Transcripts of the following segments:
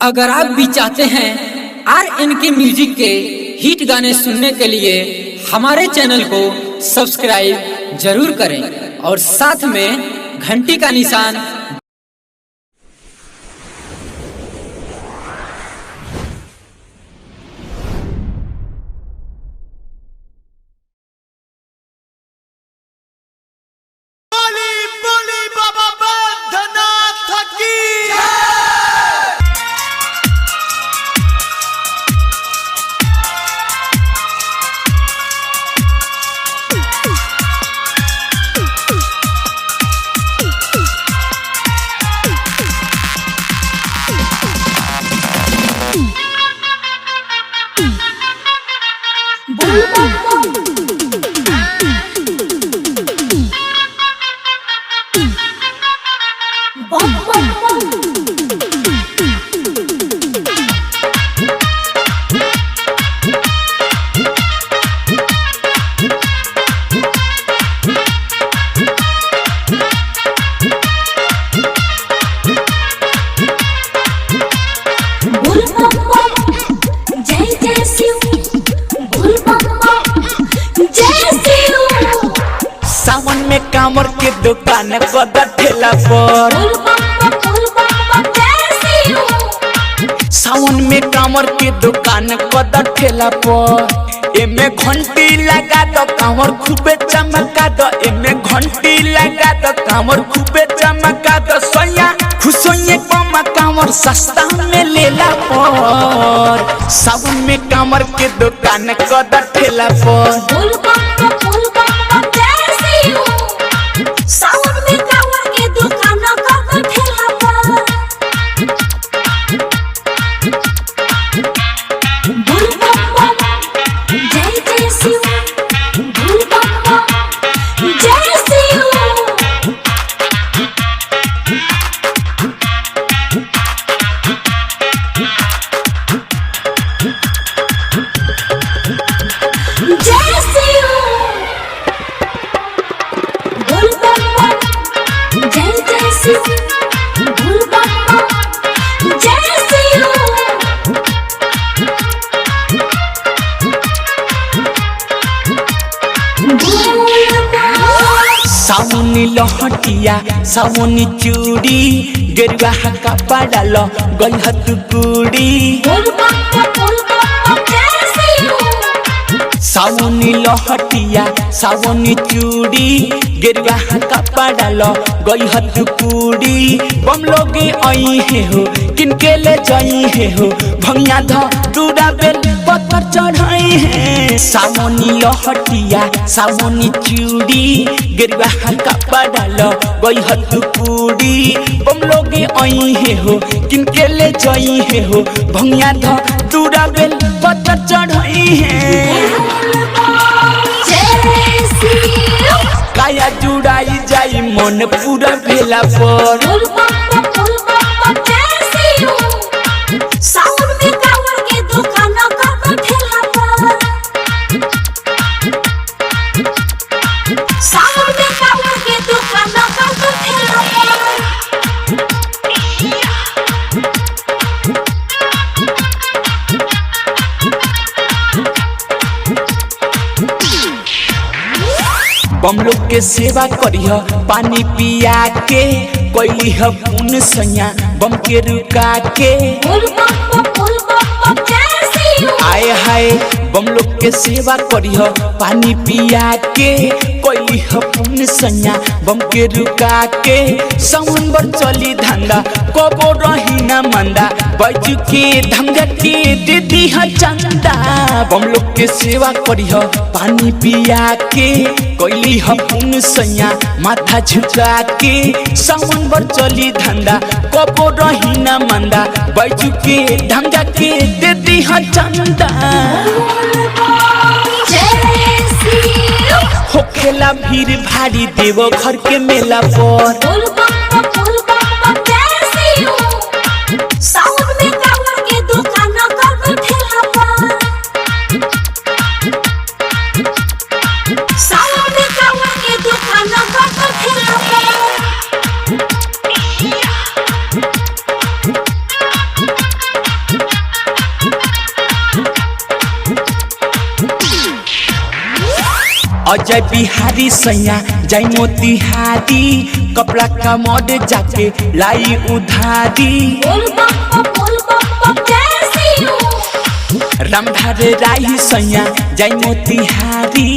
अगर आप भी चाहते हैं RNK म्यूजिक के हिट गाने सुनने के लिए हमारे चैनल को सब्सक्राइब जरूर करें और साथ में घंटी का निशान कामर के दुकान कदा ठेला पर सावन में कामर के दुकान कदा ठेला पर एमे घंटी लगा दो कामर खूबे चमका दो एमे घंटी लगा दो कामर खूबे चमका दो सोया खुशोये कम कामर सस्ता में लेला पर सावन में कामर के दुकान कदा ठेला पर सावन में कांवर के दुकान का ठेला पर बोल बम्बा जय जय शिव बोल बम्बा जय शिव जय शिव बोल बम्बा जय जय शिव बोल बम्बा जय शिव सावनी लहटिया सावनी चूड़ी गेरुआ कपड़ा लो गलहत कुड़ी बोल बम्बा जय शिव सावनी लहटिया सावनी चूड़ी गेरुआ कपड़ा लो गलहत कुड़ी बम लोगे आई है हो किनके ले जाई है हो भंगिया ध दूरा बेल पत्थर चढ़ाई है सावनी लहटिया सावनी चूड़ी गेरुआ कपड़ा लो गलहत कुड़ी बम लोगे आई है हो किनके ले जाई है हो भंगिया ध दूरा बेल पत्थर चढ़ाई है काया जुड़ाई जाई मन पूरा भेला पर सावन में कांवर के दुकान का ठेला पर सावन में कांवर के दुकान का ठेला पर बम लोग के सेवा करिह पानी पिया के कोइली ह पुन सैया बम के रुका के आए हाय बम लोग के सेवा करिह पानी पिया के कोइली ह पुन सैया बम के रुका के सावन बर चली धंधा कबो रही ना मंदा बैजू के धंगा के दे दी ह चंदा बम लोग के सेवा करिह पानी पिया के कोइली ह पुन सैया माथा झुका के सावन बर चली धंधा कबो रही ना मंदा बैजू के धंगा के दे दी ह चंदा हो खेला भीड़ भारी देव घर के मेला पर सावन में कांवर के दुकान का ठेला पर सावन में कांवर के दुकान का ठेला पर अजय बिहारी सैया जय मोतिहारी कपड़ा का मोड जाके लाई उधारी बोल बम जय शिव रामधारे राही सैया जय मोतिहारी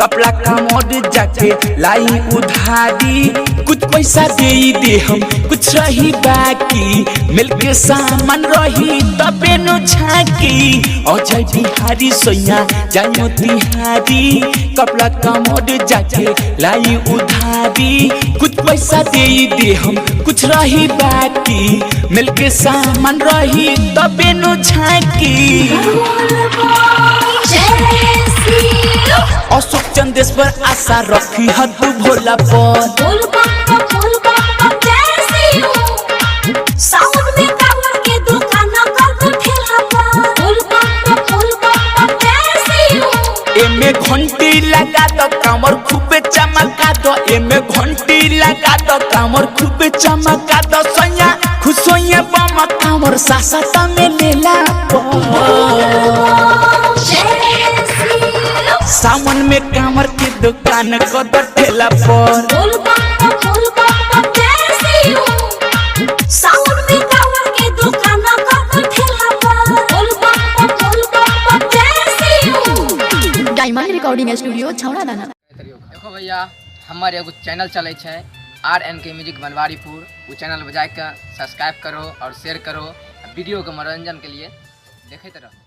कपड़ा का मोड जाके लाई उधारी कुछ पैसा दे हम कुछ रही बाकी मिलके सामान रही तबे नु झाकी अजय बिहारी सैया जय मोतिहारी कपड़ा का मोड जाके लाई उधारी कुछ पैसा दे हम कुछ रही बाकी मिलके सामान रही तबे नु झाकी अशोक चंदेश पर आशा रखी हद भोला पर बोल बम जय शिव सावन में कांवर के दुकान कर दो ठेला पर बोल बम जय शिव एमे घंटी लगा दो कमर खूबे चमका दो एमे घंटी लगा दो कमर खूबे चमका दो सैया खुशोइया बम कमर सासा में लेला सावन में कांवर की दुकान को ठेला पर बोल बम जय शिव सावन में कांवर के दुकान कर दो ठेला पर बोल बम जय शिव डायमंड रिकॉर्डिंग स्टूडियो छौड़ा दाना। देखो भैया हमारे एगो चैनल चले छे RNK म्यूजिक बनवारीपुर वो चैनल बजा के सब्सक्राइब करो और शेयर करो वीडियो के मनोरंजन के लिए देखते रहो।